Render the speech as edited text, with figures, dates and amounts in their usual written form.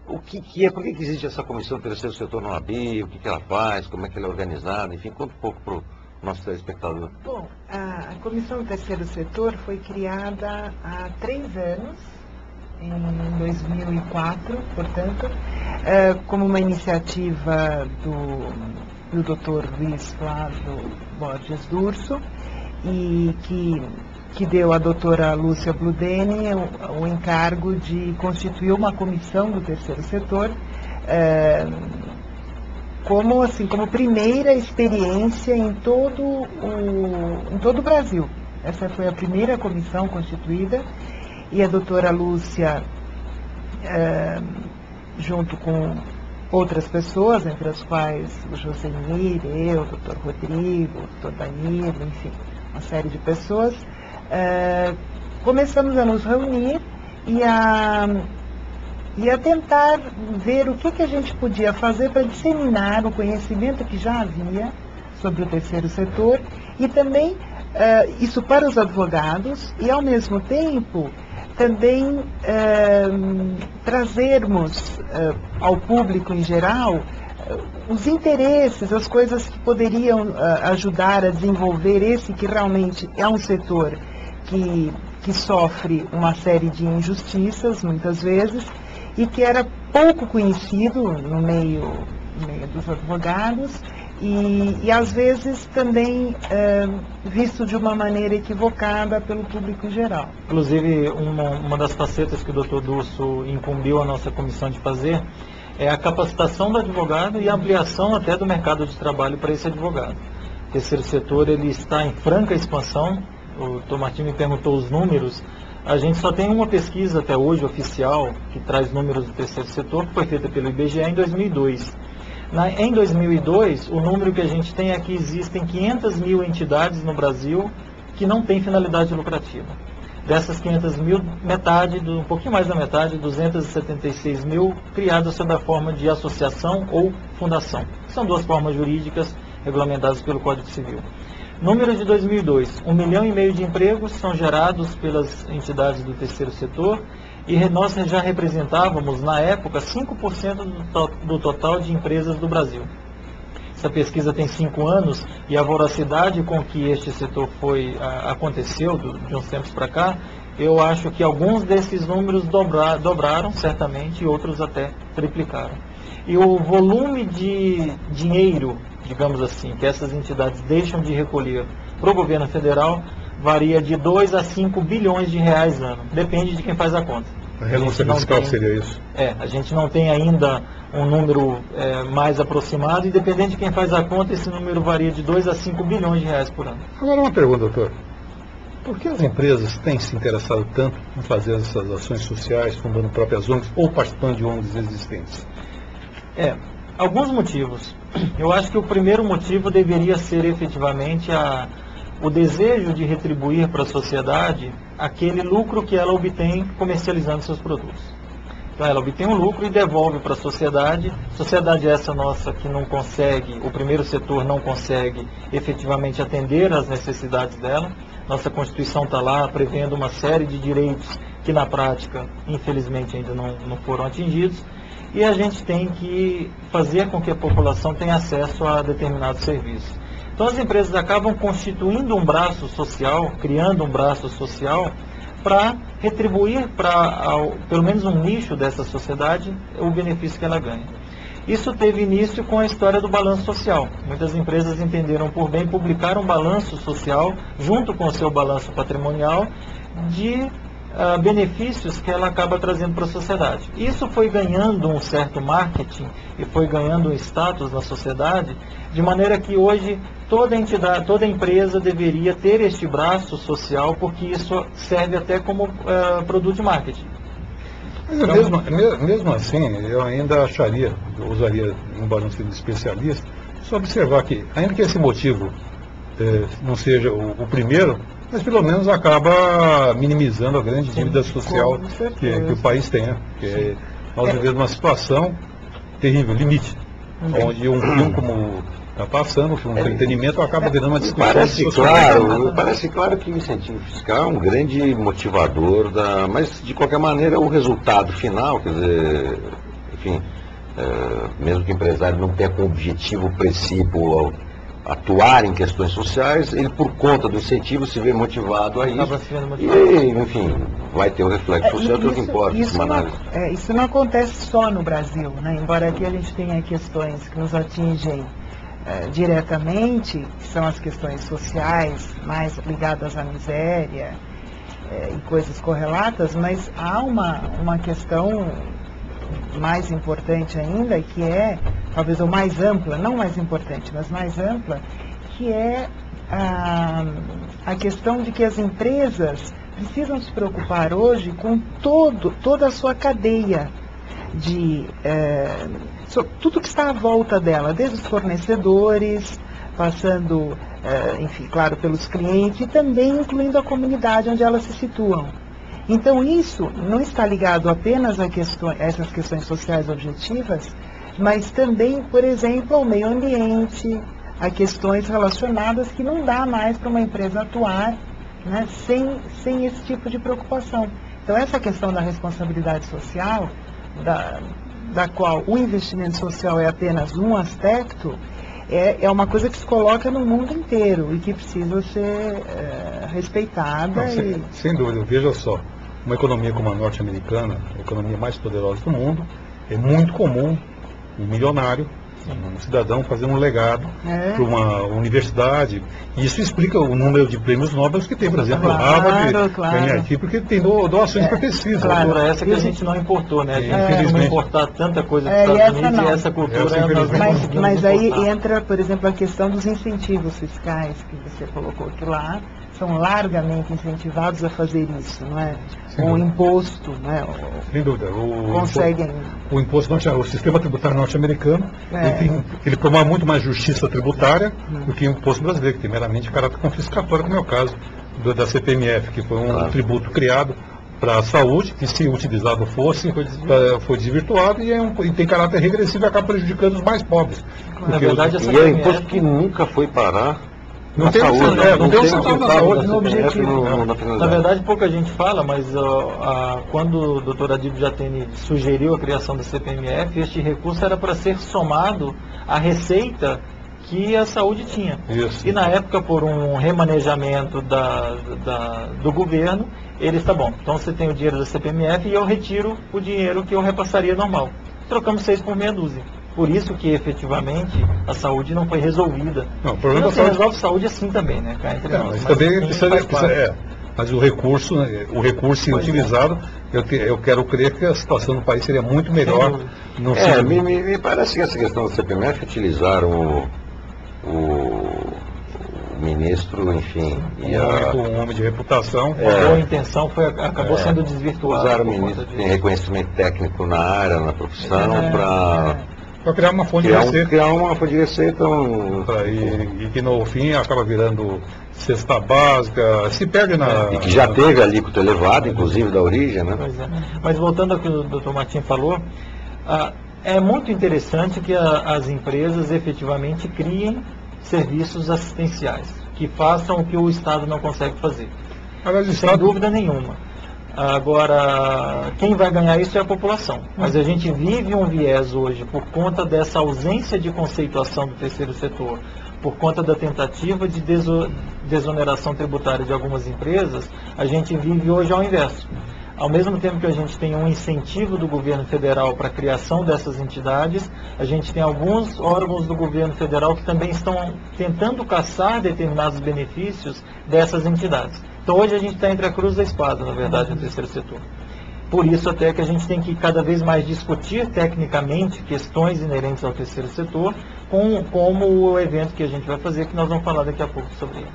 Por que existe essa comissão do terceiro setor no AB, o que ela faz, como é que ela é organizada, enfim, conta um pouco para o nosso telespectador. Bom, a Comissão do Terceiro Setor foi criada há 3 anos, em 2004, portanto, como uma iniciativa do Dr. Luiz Flávio Borges D'Urso, e que deu à doutora Lúcia Bludeni o encargo de constituir uma comissão do terceiro setor, como primeira experiência em todo o Brasil. Essa foi a primeira comissão constituída, e a doutora Lúcia, junto com outras pessoas, entre as quais o Josemir, eu, o doutor Rodrigo, o doutor Danilo, enfim, uma série de pessoas, começamos a nos reunir e a tentar ver o que a gente podia fazer para disseminar o conhecimento que já havia sobre o terceiro setor, e também isso para os advogados, e ao mesmo tempo também trazermos ao público em geral os interesses, as coisas que poderiam ajudar a desenvolver esse que realmente é um setor que sofre uma série de injustiças, muitas vezes, e que era pouco conhecido no meio dos advogados, e às vezes também visto de uma maneira equivocada pelo público em geral. Inclusive, uma das facetas que o Dr. D'Urso incumbiu a nossa comissão de fazer é a capacitação do advogado e a ampliação até do mercado de trabalho para esse advogado. O terceiro setor ele está em franca expansão. O Dr. Martim me perguntou os números. A gente só tem uma pesquisa até hoje oficial que traz números do terceiro setor, que foi feita pelo IBGE em 2002. Em 2002, o número que a gente tem é que existem 500 mil entidades no Brasil que não têm finalidade lucrativa. Dessas 500 mil, um pouquinho mais da metade, 276 mil, criadas sob a forma de associação ou fundação. São duas formas jurídicas regulamentadas pelo Código Civil. Número de 2002, 1,5 milhão de empregos são gerados pelas entidades do terceiro setor, e nós já representávamos, na época, 5% do total de empresas do Brasil. Essa pesquisa tem 5 anos, e a voracidade com que este setor aconteceu, de uns tempos para cá, eu acho que alguns desses números dobraram, certamente, e outros até triplicaram. E o volume de dinheiro, digamos assim, que essas entidades deixam de recolher para o governo federal, varia de 2 a 5 bilhões de reais ano. Depende de quem faz a conta. A renúncia fiscal seria isso? A gente não tem ainda um número mais aproximado, e dependendo de quem faz a conta, esse número varia de 2 a 5 bilhões de reais por ano. Agora uma pergunta, doutor. Por que as empresas têm se interessado tanto em fazer essas ações sociais, fundando próprias ONGs ou participando de ONGs existentes? Alguns motivos. Eu acho que o primeiro motivo deveria ser efetivamente o desejo de retribuir para a sociedade aquele lucro que ela obtém comercializando seus produtos. Então ela obtém um lucro e devolve para a sociedade essa nossa que não consegue, o primeiro setor não consegue efetivamente atender às necessidades dela. Nossa Constituição está lá prevendo uma série de direitos que na prática, infelizmente, ainda não foram atingidos. E a gente tem que fazer com que a população tenha acesso a determinados serviços. Então as empresas acabam constituindo um braço social, criando um braço social, para retribuir para pelo menos um nicho dessa sociedade o benefício que ela ganha. Isso teve início com a história do balanço social. Muitas empresas entenderam por bem publicar um balanço social, junto com o seu balanço patrimonial, de benefícios que ela acaba trazendo para a sociedade. Isso foi ganhando um certo marketing e foi ganhando um status na sociedade, de maneira que hoje toda entidade, toda empresa deveria ter este braço social, porque isso serve até como produto de marketing. Mas mesmo assim, eu ainda usaria um balanço de especialista, só observar que, ainda que esse motivo não seja o primeiro, mas pelo menos acaba minimizando a grande dívida social que o país tem, né? Porque nós vivemos uma situação terrível, limite, onde um rio como Está passando, o entretenimento acaba virando uma discussão. Parece claro que o incentivo fiscal é um grande motivador, mas de qualquer maneira o resultado final, quer dizer, enfim, mesmo que o empresário não tenha como objetivo principal atuar em questões sociais, ele por conta do incentivo se vê motivado a isso e, enfim, vai ter um reflexo social que importa. Isso não acontece só no Brasil, né? Embora aqui a gente tenha questões que nos atingem diretamente, que são as questões sociais, mais ligadas à miséria e coisas correlatas, mas há uma questão mais importante ainda, que é, talvez ou mais ampla, não mais importante, mas mais ampla, que é a questão de que as empresas precisam se preocupar hoje com toda a sua cadeia de tudo que está à volta dela, desde os fornecedores, passando, enfim, claro, pelos clientes e também incluindo a comunidade onde elas se situam. Então isso não está ligado apenas a essas questões sociais objetivas, mas também, por exemplo, ao meio ambiente, a questões relacionadas que não dá mais para uma empresa atuar, né, sem esse tipo de preocupação. Então essa questão da responsabilidade social, da qual o investimento social é apenas um aspecto, é uma coisa que se coloca no mundo inteiro e que precisa ser respeitada. Sem dúvida, veja só, uma economia como a norte-americana, a economia mais poderosa do mundo, é muito comum um milionário, um cidadão fazer um legado para uma universidade. E isso explica o número de prêmios Nobel que tem, por exemplo, Harvard, MIT, porque tem doações para pesquisa. Claro, essa que a gente não importou, né? A gente não importar tanta coisa dos Estados Unidos e essa cultura mas aí entra, por exemplo, a questão dos incentivos fiscais que você colocou, que lá são largamente incentivados a fazer isso, não é? O imposto, né? Sem dúvida. O sistema tributário norte-americano, ele promove muito mais justiça tributária do que o imposto brasileiro, que tem meramente caráter confiscatório, como é o caso da CPMF, que foi um tributo criado para a saúde, que se utilizado foi desvirtuado e tem caráter regressivo e acaba prejudicando os mais pobres. Na verdade, e é um imposto que nunca foi parar. Não tem um centavo na saúde, no objetivo. Na verdade, pouca gente fala, mas quando o doutor Adílio Jatene sugeriu a criação da CPMF, este recurso era para ser somado à receita que a saúde tinha. Isso. E na época, por um remanejamento do governo, eles, tá bom, então você tem o dinheiro da CPMF e eu retiro o dinheiro que eu repassaria normal. Trocamos 6 por meia dúzia. Por isso que, efetivamente, a saúde não foi resolvida. Não, o problema não se resolve saúde assim também, né? Cá entre nós. Mas também mas o recurso utilizado, eu quero crer que a situação do país seria muito melhor. Me parece que essa questão da CPMF utilizaram o ministro, enfim, um homem de reputação. A boa intenção acabou sendo desvirtuada. Usaram o ministro que tem reconhecimento técnico na área, na profissão, para criar uma fonte de receita. Criar uma fonte de receita. E que no fim acaba virando cesta básica, se perde na... E que já teve alíquota elevada, inclusive da origem, né? Pois é. Mas voltando ao que o Dr. Martim falou, é muito interessante que as empresas efetivamente criem serviços assistenciais, que façam o que o Estado não consegue fazer. Sem dúvida nenhuma. Agora, quem vai ganhar isso é a população. Mas a gente vive um viés hoje, por conta dessa ausência de conceituação do terceiro setor, por conta da tentativa de desoneração tributária de algumas empresas, a gente vive hoje ao inverso. Ao mesmo tempo que a gente tem um incentivo do governo federal para a criação dessas entidades, a gente tem alguns órgãos do governo federal que também estão tentando caçar determinados benefícios dessas entidades. Então hoje a gente está entre a cruz e a espada, na verdade, no terceiro setor. Por isso até que a gente tem que cada vez mais discutir tecnicamente questões inerentes ao terceiro setor, como o evento que a gente vai fazer, que nós vamos falar daqui a pouco sobre ele.